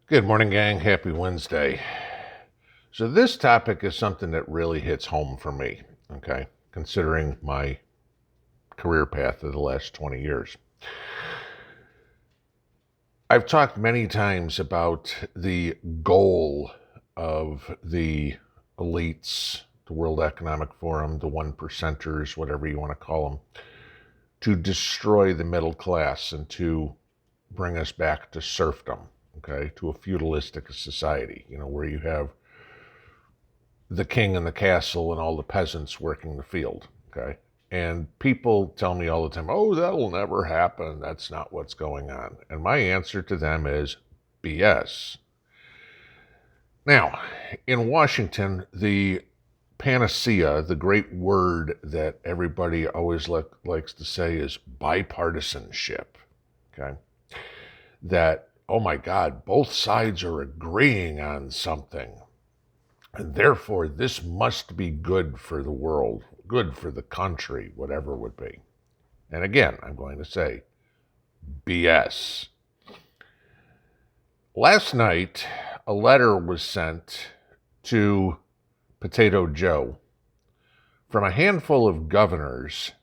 Good morning, gang. Happy Wednesday. So this topic is something that really hits home for me, okay, considering my career path of the last 20 years. I've talked many times about the goal of the elites, the World Economic Forum, the one percenters, whatever you want to call them, to destroy the middle class and to bring us back to serfdom, okay, to a feudalistic society, where you have the king in the castle and all the peasants working the field, okay? And people tell me all the time, oh, that'll never happen. That's not what's going on. And my answer to them is BS. Now, in Washington, the panacea, the great word that everybody always likes to say is bipartisanship, okay? That, oh my God, both sides are agreeing on something. And therefore, this must be good for the world, good for the country, whatever it would be. And again, I'm going to say BS. Last night, a letter was sent to Potato Joe from a handful of governors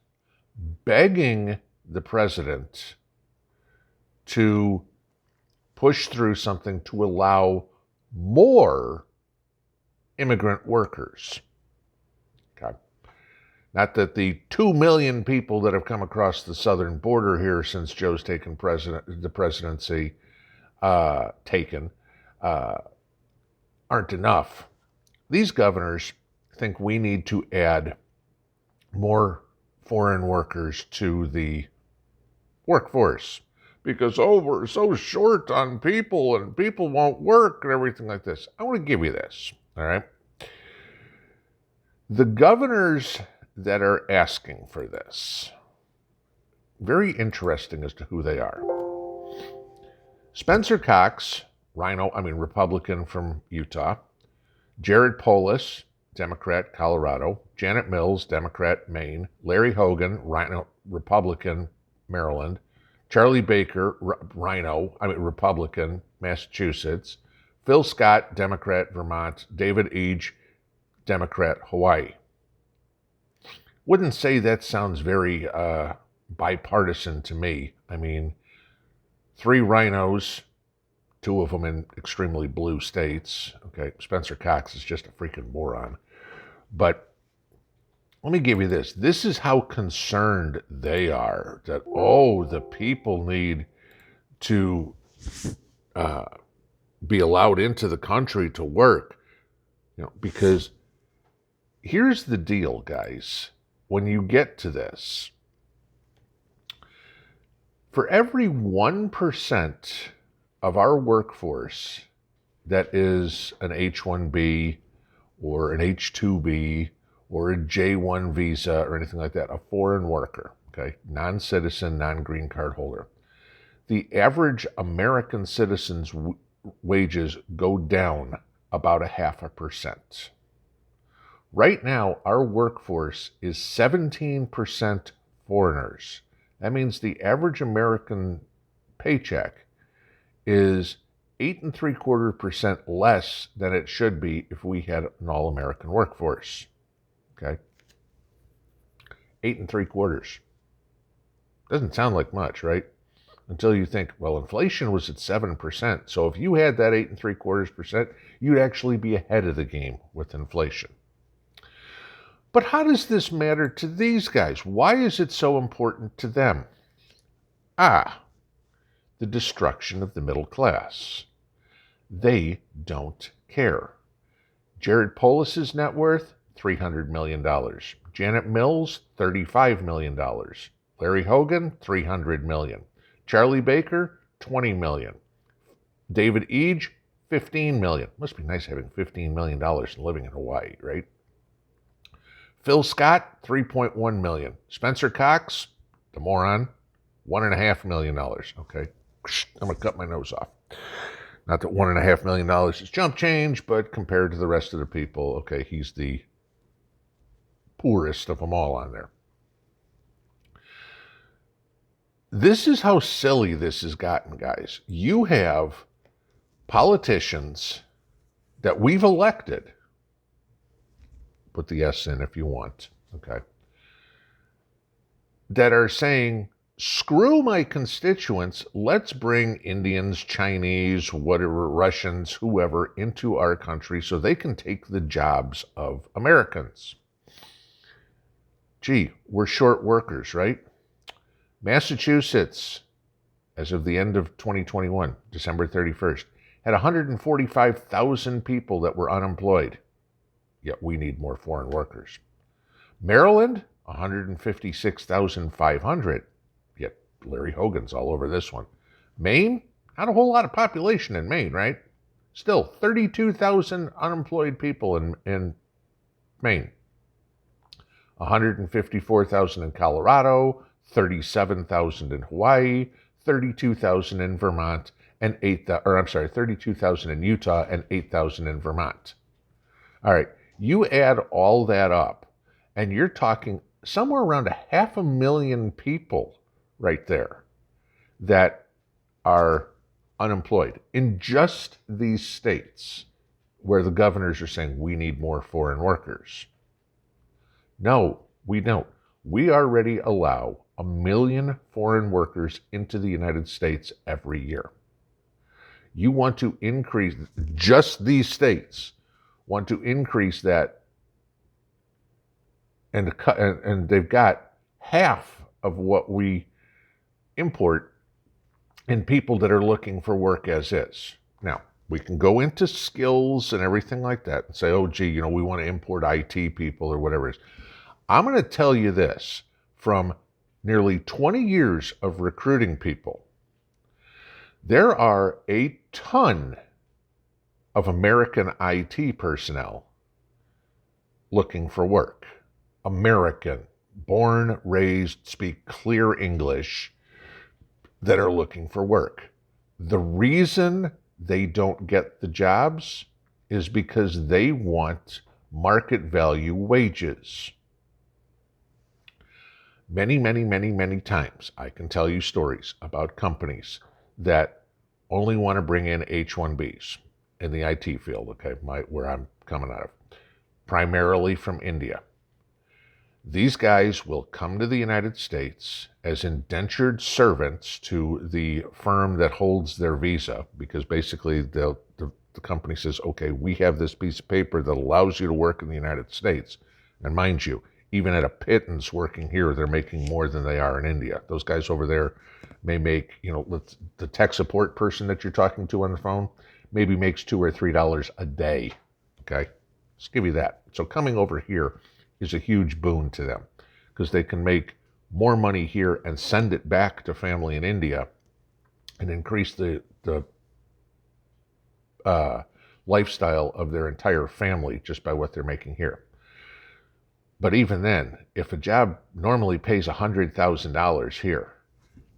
begging the president to push through something to allow more immigrant workers. Okay. Not that the 2 million people that have come across the southern border here since Joe's taken the presidency aren't enough. These governors think we need to add more foreign workers to the workforce because, we're so short on people and people won't work and everything like this. I want to give you this. All right. The governors that are asking for this, very interesting as to who they are. Spencer Cox, Republican from Utah. Jared Polis, Democrat, Colorado. Janet Mills, Democrat, Maine. Larry Hogan, Republican, Maryland. Charlie Baker, Republican, Massachusetts. Phil Scott, Democrat, Vermont. David Ege, Democrat, Hawaii. Wouldn't say that sounds very bipartisan to me. I mean, 3 rhinos, 2 of them in extremely blue states. Okay, Spencer Cox is just a freaking moron. But let me give you this. This is how concerned they are that, the people need to be allowed into the country to work. Because here's the deal, guys. When you get to this, for every 1% of our workforce that is an H-1B or an H-2B or a J-1 visa or anything like that, a foreign worker, okay, non-citizen, non-green card holder, the average American citizen's wages go down about 0.5%. Right now, our workforce is 17% foreigners. That means the average American paycheck is 8.75% less than it should be if we had an all-American workforce. Okay? 8.75. Doesn't sound like much, right? Until you think, well, inflation was at 7%. So if you had that 8.75%, you'd actually be ahead of the game with inflation. But how does this matter to these guys? Why is it so important to them? The destruction of the middle class. They don't care. Jared Polis's net worth, $300 million. Janet Mills, $35 million. Larry Hogan, $300 million. Charlie Baker, $20 million. David Ege, $15 million. Must be nice having $15 million and living in Hawaii, right? Phil Scott, $3.1 million. Spencer Cox, the moron, $1.5 million. Okay, I'm going to cut my nose off. Not that $1.5 million is jump change, but compared to the rest of the people, okay, he's the poorest of them all on there. This is how silly this has gotten, guys. You have politicians that we've elected, put the S in if you want, okay, that are saying, screw my constituents, let's bring Indians, Chinese, whatever, Russians, whoever, into our country so they can take the jobs of Americans. Gee, we're short workers, right? Massachusetts, as of the end of 2021, December 31st, had 145,000 people that were unemployed. Yet we need more foreign workers. Maryland, 156,500. Yet Larry Hogan's all over this one. Maine, not a whole lot of population in Maine, right? Still, 32,000 unemployed people in Maine. 154,000 in Colorado, 37,000 in Hawaii, 32,000 in Vermont, and 32,000 in Utah and 8,000 in Vermont. All right, you add all that up, and you're talking somewhere around 500,000 people right there that are unemployed in just these states where the governors are saying we need more foreign workers. No, we don't. We already allow 1 million foreign workers into the United States every year. You want to increase, just these states want to increase that, and they've got half of what we import in people that are looking for work as is. Now, we can go into skills and everything like that and say, oh, gee, we want to import IT people or whatever it is. I'm going to tell you this, from nearly 20 years of recruiting people, there are a ton of American IT personnel looking for work. American, born, raised, speak clear English, that are looking for work. The reason they don't get the jobs is because they want market value wages. Many, many, many, many times I can tell you stories about companies that only want to bring in H-1Bs in the IT field, okay, where I'm coming out of, primarily from India. These guys will come to the United States as indentured servants to the firm that holds their visa, because basically the company says, okay, we have this piece of paper that allows you to work in the United States. And mind you, even at a pittance working here, they're making more than they are in India. Those guys over there may make, the tech support person that you're talking to on the phone maybe makes $2 or $3 a day, okay? Let's give you that. So coming over here is a huge boon to them, because they can make more money here and send it back to family in India and increase the lifestyle of their entire family just by what they're making here. But even then, if a job normally pays $100,000 here,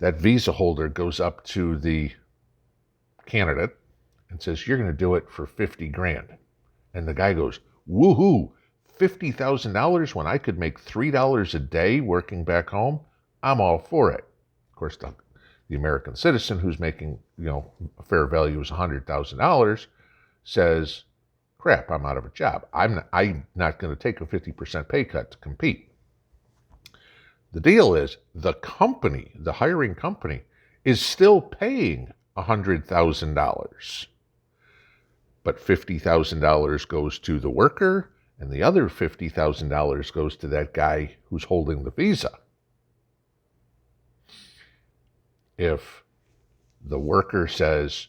that visa holder goes up to the candidate and says, you're going to do it for 50 grand. And the guy goes, woohoo, $50,000 when I could make $3 a day working back home? I'm all for it. Of course, the American citizen who's making, a fair value is $100,000 says, crap, I'm out of a job. I'm not going to take a 50% pay cut to compete. The deal is the company, the hiring company, is still paying $100,000. But $50,000 goes to the worker, and the other $50,000 goes to that guy who's holding the visa. If the worker says,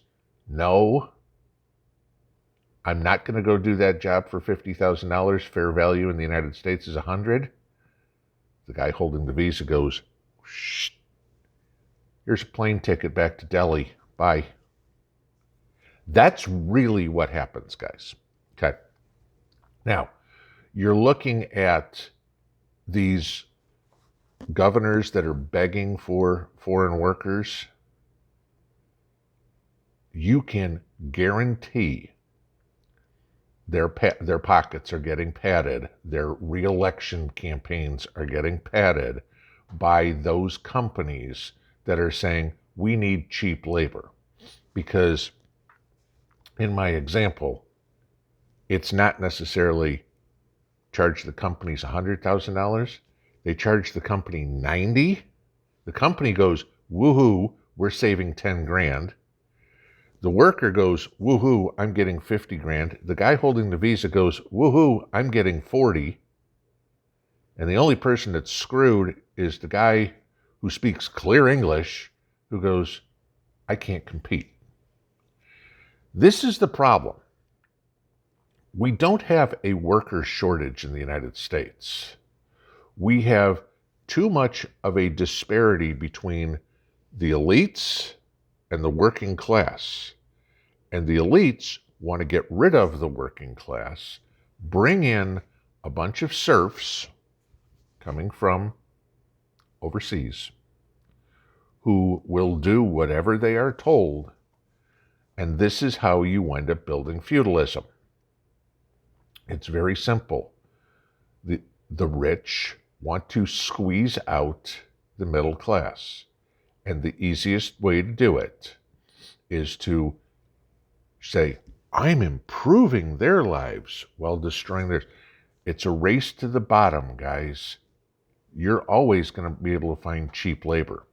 no, I'm not going to go do that job for $50,000, fair value in the United States is $100,000, the guy holding the visa goes, shh, here's a plane ticket back to Delhi, bye. That's really what happens, guys. Okay. Now, you're looking at these governors that are begging for foreign workers. You can guarantee their pockets are getting padded, their re-election campaigns are getting padded by those companies that are saying, we need cheap labor. Because in my example, it's not necessarily charge the companies $100,000. They charge the company 90. The company goes, woohoo, we're saving 10 grand. The worker goes, woohoo, I'm getting 50 grand. The guy holding the visa goes, woohoo, I'm getting 40. And the only person that's screwed is the guy who speaks clear English, who goes, I can't compete. This is the problem. We don't have a worker shortage in the United States. We have too much of a disparity between the elites and the working class. And the elites want to get rid of the working class, bring in a bunch of serfs coming from overseas who will do whatever they are told. And this is how you wind up building feudalism. It's very simple. The rich want to squeeze out the middle class. And the easiest way to do it is to say, I'm improving their lives while destroying theirs. It's a race to the bottom, guys. You're always going to be able to find cheap labor.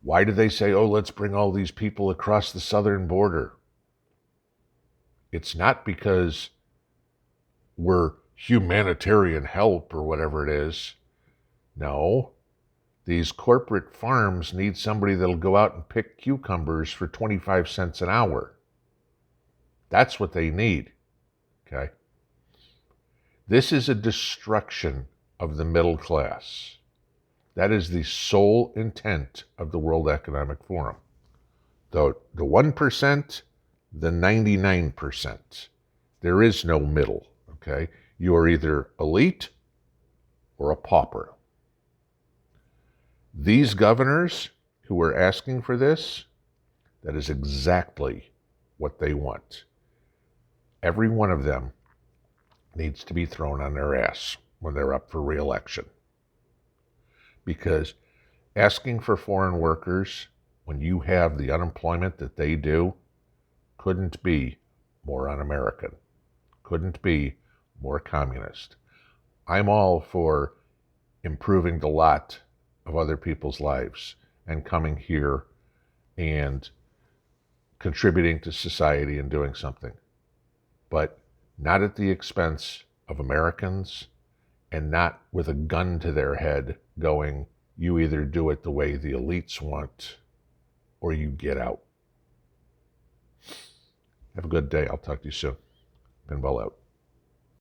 Why do they say, oh, let's bring all these people across the southern border? It's not because we're humanitarian help or whatever it is. No. These corporate farms need somebody that'll go out and pick cucumbers for 25 cents an hour. That's what they need, okay? This is a destruction of the middle class. That is the sole intent of the World Economic Forum. The 1%, the 99%. There is no middle, okay? You are either elite or a pauper. These governors who are asking for this, that is exactly what they want. Every one of them needs to be thrown on their ass when they're up for re-election. Because asking for foreign workers when you have the unemployment that they do couldn't be more un-American, couldn't be more communist. I'm all for improving the lot of other people's lives and coming here and contributing to society and doing something, but not at the expense of Americans and not with a gun to their head going, you either do it the way the elites want or you get out. Have a good day. I'll talk to you soon. Pinball out.